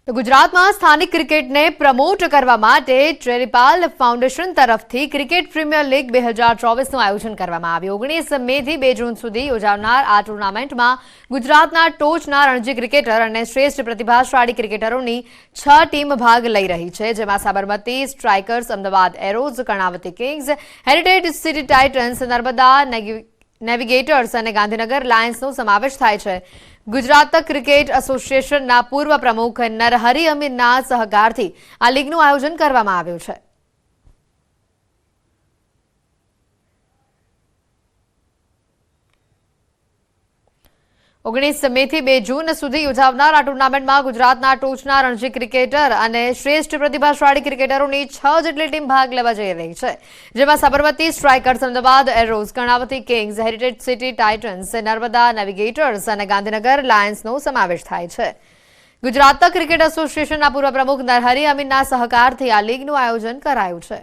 તો ગુજરાતમાં સ્થાનિક ક્રિકેટને પ્રમોટ કરવા માટે ટ્રેરિપાલ ફાઉન્ડેશન તરફથી ક્રિકેટ પ્રીમિયર લીગ 2024નું આયોજન કરવામાં આવ્યું। 19 મેથી 2 જૂન સુધી યોજાનાર આ ટુર્નામેન્ટમાં ગુજરાતના ટોચના રણજી ક્રિકેટર અને શ્રેષ્ઠ પ્રતિભાશાળી ક્રિકેટરોની 6 ટીમ ભાગ લઈ રહી છે, જેમાં Sabarmati Strikers, Ahmedabad Arrows, Karnavati Kings, Heritage City Titans, Narmada Navigators અને ગાંધીનગર લાયન્સનો સમાવેશ થાય છે। ગુજરાત ક્રિકેટ એસોસિએશનના પૂર્વ પ્રમુખ નરહરી અમીરના સહકારથી આ લીગનું આયોજન કરવામાં આવ્યું છે। ઓગણીસ મેથી 2 જૂન સુધી યોજાનાર આ ટુર્નામેન્ટમાં ગુજરાતના ટોચના રણજી ક્રિકેટર અને શ્રેષ્ઠ પ્રતિભાશાળી ક્રિકેટરોની 6 જેટલી ટીમ ભાગ લેવા જઈ રહી છે, જેમાં Sabarmati Strikers, Ahmedabad Arrows, Karnavati Kings, Heritage City Titans, Narmada Navigators અને ગાંધીનગર લાયન્સનો સમાવેશ થાય છે। ગુજરાત ક્રિકેટ એસોસિએશનના પૂર્વ પ્રમુખ નરહરી અમીનના સહકારથી આ લીગનું આયોજન કરાયું છે।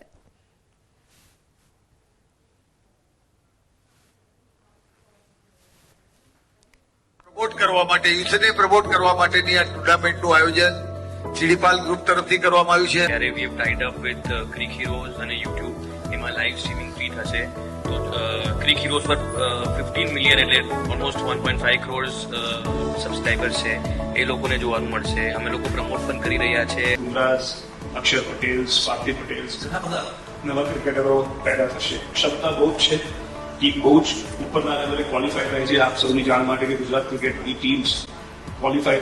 પ્રમોટ કરવા માટે યુથને પ્રમોટ કરવા માટેની આ ટુર્નામેન્ટનું આયોજન ટ્રેરિપાલ ગ્રુપ તરફથી કરવામાં આવ્યું છે। ત્યારે we have tied up with Cric Heroes અને YouTube એમાં લાઈવ સ્ટ્રીમિંગ ફ્રી થશે। તો ક્રિક હીરોઝ પર 15 મિલિયન એટલે ઓલમોસ્ટ 1.5 કરોડ સબસ્ક્રાઇબર્સ છે, એ લોકોને જોવાનું મળશે। અમે લોકો પ્રમોટ પણ કરી રહ્યા છે। યુવરાજ, અક્ષર પટેલ, સ્વાતિ પટેલ, ઘણા બધા નવા ક્રિકેટરો પેદા થશે। ક્ષમતા બહુ જ છે, ટીમ બહુ જ ઉપરના લેવલે ક્વોલિફાય થાય છે। આપ સૌની જાણ માટે કે ગુજરાત ક્રિકેટની ટીમ્સ ક્વોલિફાય